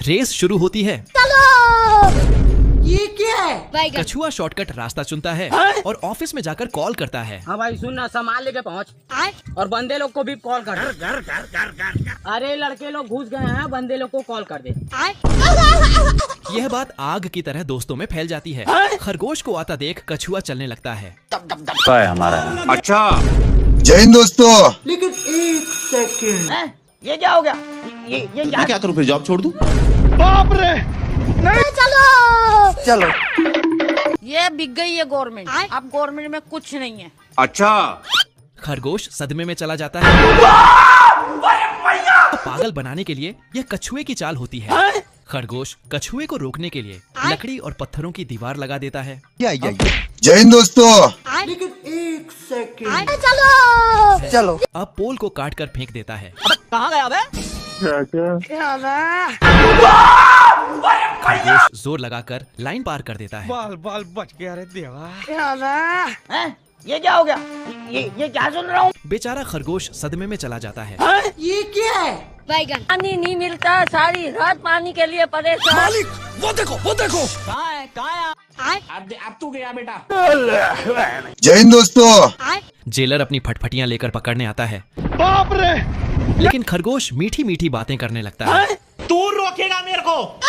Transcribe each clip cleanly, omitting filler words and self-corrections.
Race शुरू होती है। ये क्या है? कछुआ शॉर्टकट रास्ता चुनता है और ऑफिस में जाकर कॉल करता है। हाँ भाई सुन ना, सामान लेके पहुँच और बंदे लोग को भी कॉल कर। अरे लड़के लोग घुस गए हैं, बंदे लोग को कॉल कर दे। यह बात आग की तरह दोस्तों में फैल जाती है। खरगोश को आता देख कछुआ चलने लगता है। हमारा अच्छा। जय हिंद दोस्तों। लेकिन एक सेकंड, ये क्या हो गया? ये क्या करूं, फिर जॉब छोड़ दूं? बाप रे! नहीं, चलो ये बिक गई है गवर्नमेंट। अब गवर्नमेंट में कुछ नहीं है। अच्छा। खरगोश सदमे में चला जाता है। तो पागल बनाने के लिए यह कछुए की चाल होती है। खरगोश कछुए को रोकने के लिए लकड़ी और पत्थरों की दीवार लगा देता है। जय हिंद दोस्तों। लेकिन एक सेकंड, चलो अब पोल को काट कर फेंक देता है। कहाँ गया बे? खरगोश जोर लगाकर लाइन पार कर देता है। बाल बच गया रे देवा। ये क्या हो गया? ये क्या सुन रहा हूँ? बेचारा खरगोश सदमे में चला जाता है। ये क्या है? पानी नहीं मिलता, सारी रात पानी के लिए परेशान। वो देखो। कहाँ है? अब तू गया बेटा। जय हिंद दोस्तों। जेलर अपनी फटफटियां लेकर पकड़ने आता है। बाप रे! लेकिन खरगोश मीठी मीठी बातें करने लगता है। तू रोकेगा मेरे को?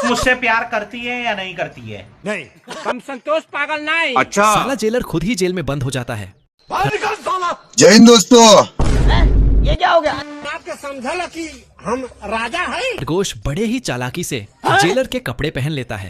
मुझसे प्यार करती है या नहीं करती है? नहीं, हम संतोष पागल नहीं। अच्छा। साला जेलर खुद ही जेल में बंद हो जाता है। जय हिंद दोस्तों। ये क्या हो गया? आपके समझा कि हम राजा हैं? खरगोश बड़े ही चालाकी से जेलर के कपड़े पहन लेता है।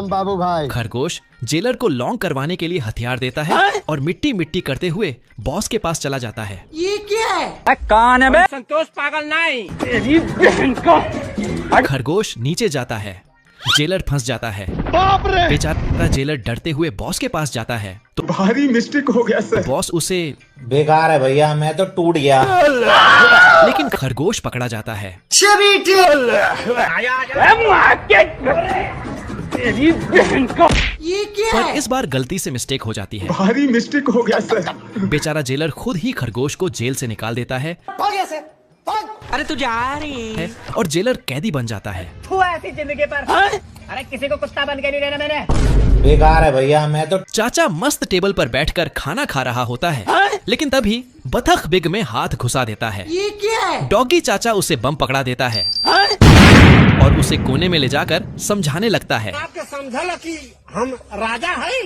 बाबू भाई। खरगोश जेलर को लॉन्ग करवाने के लिए हथियार देता है और मिट्टी मिट्टी करते हुए बॉस के पास चला जाता है। ये क्या है? कौन है बे? संतोष पागल नहीं। तेरी बहन का। खरगोश नीचे जाता है। जेलर फंस जाता है। बाप रे! बेचारा जेलर डरते हुए बॉस के पास जाता है तो भारी मिस्टेक हो गया सर। बॉस उसे बेकार है भैया, मैं तो टूट गया। लेकिन खरगोश पकड़ा जाता है। तेरी बहन का। ये क्या पर है? इस बार गलती से मिस्टेक हो जाती है। भारी मिस्टेक हो गया सर। बेचारा जेलर खुद ही खरगोश को जेल से निकाल देता है अरे तू जा रही और जेलर कैदी बन जाता है। तू ऐसी जिंदगी पर। अरे किसी को कुत्ता बन के नहीं रहना मैंने। बेकार है भैया, मैं तो। चाचा मस्त टेबल पर बैठकर खाना खा रहा होता है। लेकिन तभी बतख बिग में हाथ घुसा देता है। ये क्या है? डॉगी चाचा उसे बम पकड़ा देता है और उसे कोने में ले जाकर समझाने लगता है। आपके समझा कि हम राजा हैं?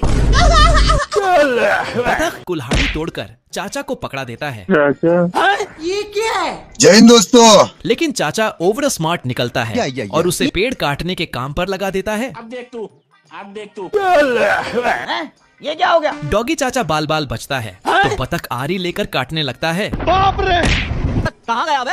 बतख कुल्हाड़ी तोड़कर चाचा को पकड़ा देता है। ये क्या है? जय हिंद दोस्तों। लेकिन चाचा ओवर स्मार्ट निकलता है और उसे पेड़ काटने के काम पर लगा देता है। अब देख तू। ये क्या हो गया? डॉगी चाचा बाल बाल बचता है तो बतख आरी लेकर काटने लगता है। बाप रे! कहाँ गया बे?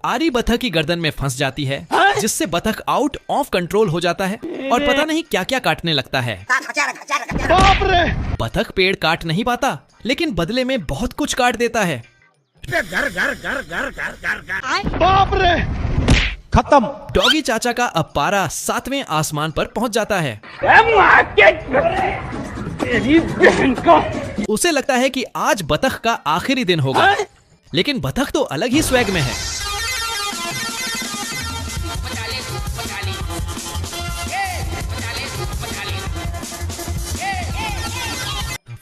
आरी बतख की गर्दन में फंस जाती है जिससे बतख आउट ऑफ कंट्रोल हो जाता है और पता नहीं क्या क्या काटने लगता है। बाप रे! बतख पेड़ काट नहीं पाता लेकिन बदले में बहुत कुछ काट देता है। बाप रे! खत्म। डॉगी चाचा का अब पारा 7वें आसमान पर पहुंच जाता है। तेरी बहन का। उसे लगता है कि आज बतख का आखिरी दिन होगा, लेकिन बतख तो अलग ही स्वैग में है।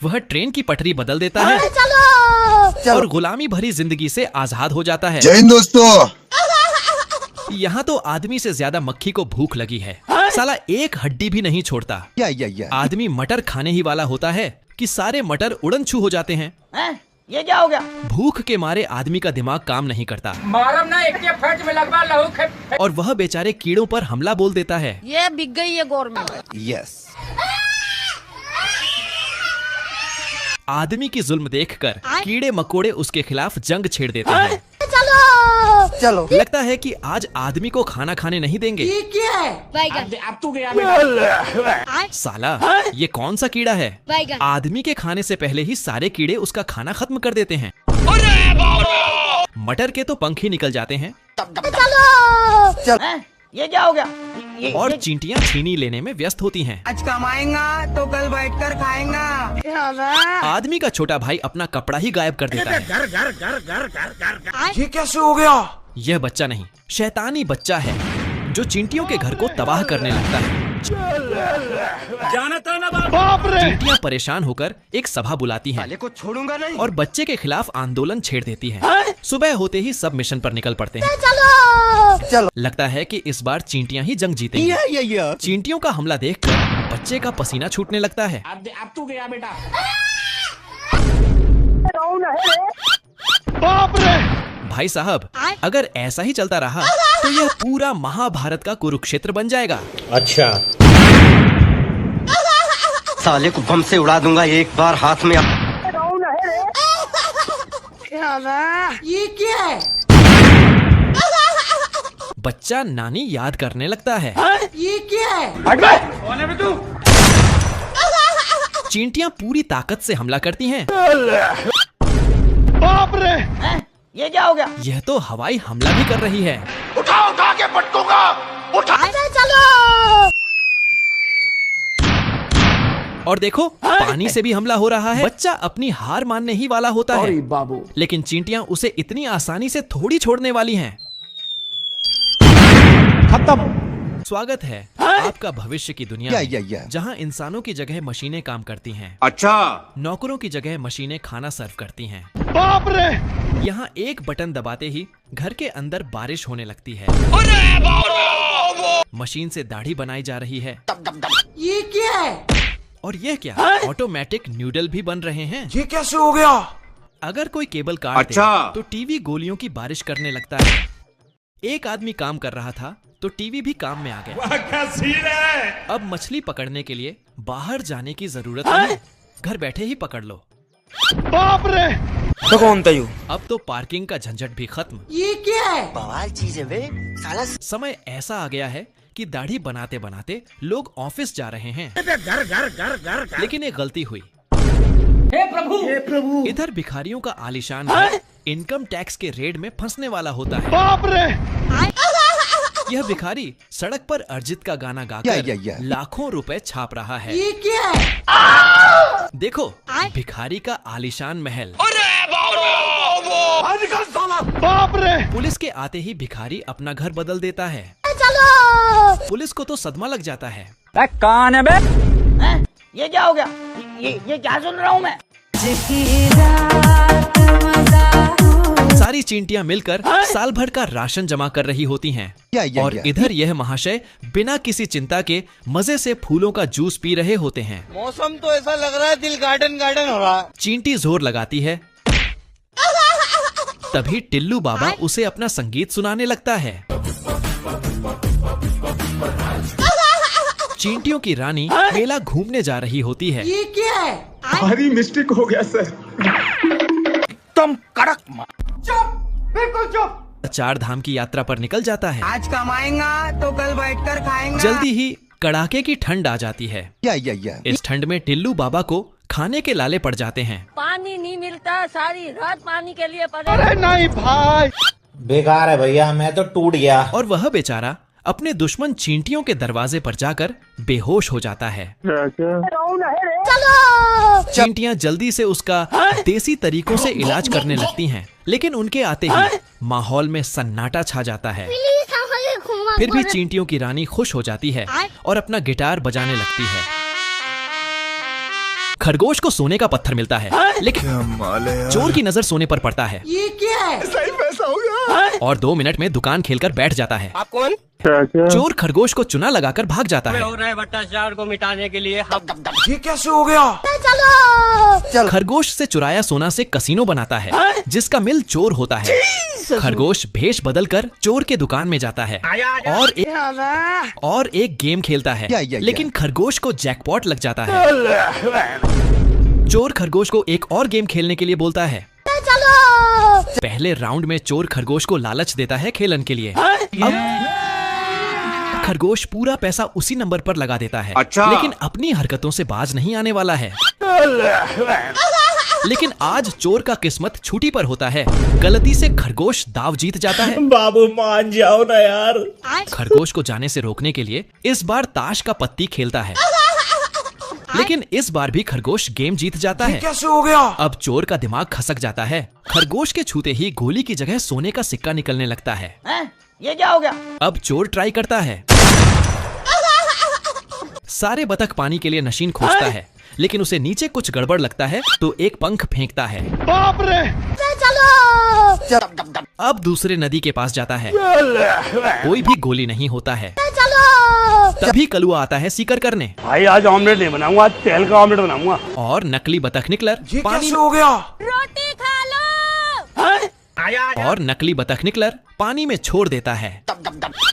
वह ट्रेन की पटरी बदल देता है और गुलामी भरी जिंदगी से आजाद हो जाता है। जय हिंद दोस्तों। यहाँ तो आदमी से ज्यादा मक्खी को भूख लगी है। साला एक हड्डी भी नहीं छोड़ता। आदमी मटर खाने ही वाला होता है कि सारे मटर उड़न छू हो जाते हैं। ये क्या हो गया? भूख के मारे आदमी का दिमाग काम नहीं करता मारम ना एक के फट में लगवा लहू और वह बेचारे कीड़ों पर हमला बोल देता है। ये बिक गई है गवर्नमेंट। यस। आदमी की जुल्म देखकर कीड़े मकोड़े उसके खिलाफ जंग छेड़ देते हैं। चलो लगता है कि आज आदमी को खाना खाने नहीं देंगे। ये क्या है? अब तू गया। साला ये कौन सा कीड़ा है? आदमी के खाने से पहले ही सारे कीड़े उसका खाना खत्म कर देते हैं। मटर के तो पंख ही निकल जाते हैं। ये क्या हो गया? और चींटियां छीनी लेने में व्यस्त होती हैं। आज कमाएगा तो कल बैठकर खाएगा। आदमी का छोटा भाई अपना कपड़ा ही गायब कर देता है। ये कैसे हो गया? यह बच्चा नहीं, शैतानी बच्चा है जो चींटियों के घर को तबाह करने लगता है। चींटियां परेशान होकर एक सभा बुलाती हैं को छोड़ूंगा नहीं। और बच्चे के खिलाफ आंदोलन छेड़ देती हैं। सुबह होते ही सब मिशन पर निकल पड़ते हैं। चलो। लगता है कि इस बार चींटियां ही जंग जीतेंगी। चींटियों का हमला देखकर बच्चे का पसीना छूटने लगता है। अब तू गया बेटा। बाप रे! भाई साहब, अगर ऐसा ही चलता रहा तो यह पूरा महाभारत का कुरुक्षेत्र बन जाएगा। अच्छा। साले को बम से उड़ा दूंगा एक बार हाथ में। ये क्या है? बच्चा नानी याद करने लगता है। ये क्या है? चींटियां पूरी ताकत से हमला करती हैं। बाप रे! ये क्या हो गया? यह तो हवाई हमला भी कर रही है। उठा के पटकूंगा। उठा। और देखो, पानी से भी हमला हो रहा है। बच्चा अपनी हार मानने ही वाला होता है, लेकिन चींटियां उसे इतनी आसानी से थोड़ी छोड़ने वाली हैं। खत्म। स्वागत है आपका भविष्य की दुनिया में, या। जहां इंसानों की जगह मशीनें काम करती हैं। अच्छा। नौकरों की जगह मशीनें खाना सर्व करती हैं। बाप रे! यहाँ एक बटन दबाते ही घर के अंदर बारिश होने लगती है। मशीन से दाढ़ी बनाई जा रही है। ये क्या है? और यह क्या, ऑटोमेटिक न्यूडल भी बन रहे हैं। ये कैसे हो गया? अगर कोई केबल काट अच्छा। दे तो टीवी गोलियों की बारिश करने लगता है। एक आदमी काम कर रहा था तो टीवी भी काम में आ गया। अब मछली पकड़ने के लिए बाहर जाने की जरूरत नहीं, घर बैठे ही पकड़ लो। बाप रे! तो कौन था यू? अब तो पार्किंग का झंझट भी खत्म। ये क्या है? बवाल चीज है वे साला। समय ऐसा आ गया है कि दाढ़ी बनाते बनाते लोग ऑफिस जा रहे हैं। लेकिन एक गलती हुई। हे प्रभु! इधर भिखारियों का आलीशान घर इनकम टैक्स के रेड में फंसने वाला होता है। बाप रे! यह भिखारी सड़क पर अर्जित का गाना गाकर लाखों रुपए छाप रहा है। ये क्या है? देखो, भिखारी का आलीशान महल। बाप रे! पुलिस के आते ही भिखारी अपना घर बदल देता है। पुलिस को तो सदमा लग जाता है। कौन है बे? ये क्या हो गया? ये क्या सुन रहा हूँ मैं? सारी चींटियां मिलकर साल भर का राशन जमा कर रही होती हैं। और इधर यह महाशय बिना किसी चिंता के मजे से फूलों का जूस पी रहे होते हैं। मौसम तो ऐसा लग रहा है दिल गार्डन गार्डन हो रहा है। चींटी जोर लगाती है, तभी टिल्लू बाबा उसे अपना संगीत सुनाने लगता है। चींटियों की रानी मेला घूमने जा रही होती है। ये क्या है? भारी मिस्टेक हो गया सर। तुम कड़क चुप, बिल्कुल चुप। 4 धाम की यात्रा पर निकल जाता है। आज कमाएगा तो कल बैठकर खाएगा। जल्दी ही कड़ाके की ठंड आ जाती है। या। इस ठंड में टिल्लू बाबा को खाने के लाले पड़ जाते हैं। पानी नहीं मिलता, सारी रात पानी के लिए पड़े। अरे नहीं भाई, बेकार है भैया, मैं तो टूट गया। और वह बेचारा अपने दुश्मन चींटियों के दरवाजे पर जाकर बेहोश हो जाता है। चींटियां जल्दी से उसका देसी तरीकों से इलाज करने लगती हैं, लेकिन उनके आते ही माहौल में सन्नाटा छा जाता है। फिर भी चींटियों की रानी खुश हो जाती है और अपना गिटार बजाने लगती है। खरगोश को सोने का पत्थर मिलता है, लेकिन चोर की नजर सोने पर पड़ता है। ये क्या है? सही पैसा हो गया। और 2 मिनट में दुकान खेलकर बैठ जाता है। आप कौन? चोर खरगोश को चुना लगाकर भाग जाता है। हो रहा है भ्रष्टाचार को मिटाने के लिए हम ये कैसे हो गया? चलो। खरगोश से चुराया सोना से कसीनो बनाता है, जिसका मिल चोर होता है। खरगोश भेष बदलकर चोर के दुकान में जाता है और एक गेम खेलता है, लेकिन खरगोश को जैकपॉट लग जाता है। चोर खरगोश को एक और गेम खेलने के लिए बोलता है। पहले राउंड में चोर खरगोश को लालच देता है खेलन के लिए। अब खरगोश पूरा पैसा उसी नंबर पर लगा देता है। अच्छा। लेकिन अपनी हरकतों से बाज नहीं आने वाला है। लेकिन आज चोर का किस्मत छूटी पर होता है। गलती से खरगोश दाव जीत जाता है। बाबू मान जाओ ना यार। खरगोश को जाने से रोकने के लिए इस बार ताश का पत्ती खेलता है, लेकिन इस बार भी खरगोश गेम जीत जाता है। कैसे हो गया? अब चोर का दिमाग खसक जाता है। खरगोश के छूते ही गोली की जगह सोने का सिक्का निकलने लगता है। ये क्या हो गया? अब चोर ट्राई करता है। सारे बतख पानी के लिए नशीन खोजता है, लेकिन उसे नीचे कुछ गड़बड़ लगता है तो एक पंख फेंकता है। बाप रे! चलो। अब दूसरे नदी के पास जाता है, कोई भी गोली नहीं होता है। तभी कलुआ आता है सीकर करने। भाई आज ऑमलेट नहीं बनाऊंगा, आज तेल का ऑमलेट बनाऊंगा। और नकली बतख निकलर पानी हो गया? रोटी खा लो। और नकली बतख निकलर पानी में छोड़ देता है।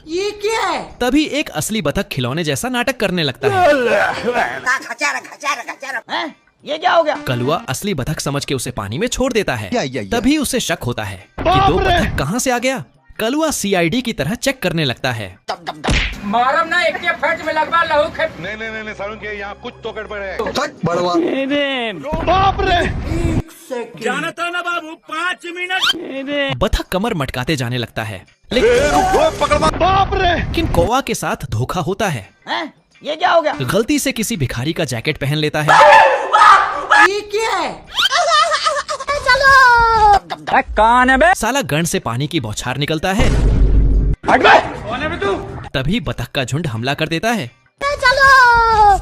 ये क्या है? तभी एक असली बतख खिलौने जैसा नाटक करने लगता है। ये क्या हो गया? कलुआ असली बतख समझ के उसे पानी में छोड़ देता है। तभी उसे शक होता है कि दो बतख कहाँ से आ गया। कलुआ सीआईडी की तरह चेक करने लगता है। मारम ना एक के फट में लगवा लहू खे। नहीं सारुण के यहाँ कुछ तो गड़बड़ है। बाप रे! जाना था ना बाबू, 5 मिनट। बतख कमर मटकाते जाने लगता है, लेकिन कौवा के साथ धोखा होता है। ये क्या हो गया? गलती से किसी भिखारी का जैकेट पहन लेता है। ये क्या है? कौन है बे? साला गन से पानी की बौछार निकलता है। हट बे! कौन है बे तू? तभी बतख का झुंड हमला कर देता है।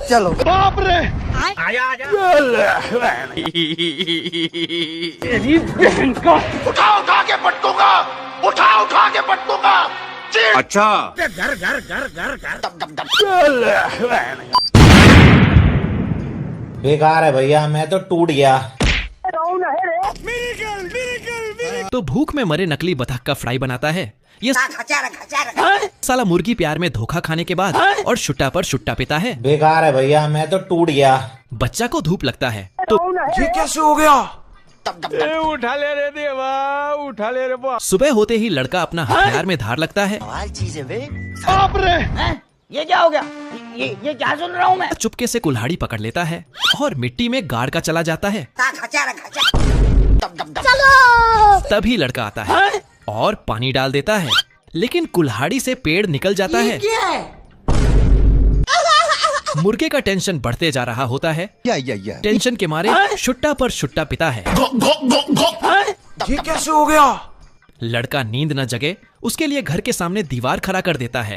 चलो। बाप रे! आजा तेरी बहन का उठा के पटकूंगा, उठा के पटकूंगा। अच्छा बेकार है भैया, मैं तो टूट गया। तो भूख में मरे नकली बतख का फ्राई बनाता है। ये साला मुर्गी प्यार में धोखा खाने के बाद और शुट्टा पर शुट्टा पिता है। बेकार है भैया, मैं तो टूट गया। बच्चा को धूप लगता है तो ये कैसे हो गया? उठा ले रे देवा, उठा ले रे बा। सुबह होते ही लड़का अपना हथियार में धार लगता है। बाप रे! ये क्या हो गया? ये क्या सुन रहा हूँ मैं? चुपके से कुल्हाड़ी पकड़ लेता है और मिट्टी में गाड़ का चला जाता है। तभी लड़का आता है और पानी डाल देता है, लेकिन कुल्हाड़ी से पेड़ निकल जाता है। क्या है? मुर्गे का टेंशन बढ़ते जा रहा होता है। टेंशन के मारे शुट्टा पर शुट्टा पिता है। ये कैसे हो गया? लड़का नींद न जगे उसके लिए घर के सामने दीवार खड़ा कर देता है।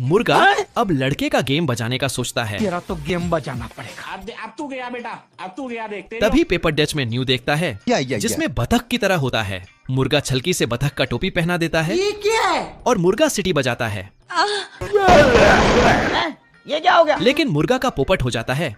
मुर्गा अब लड़के का गेम बजाने का सोचता है। तेरा तो गेम बजाना पड़ेगा। अब तू गया बेटा, अब तू गया। देखते तभी पेपर डच में न्यू देखता है जिसमें बतख की तरह होता है। मुर्गा छलकी से बतख का टोपी पहना देता है। ये क्या है? और मुर्गा सीटी बजाता है, ये क्या हो गया? लेकिन मुर्गा का पोपट हो जाता है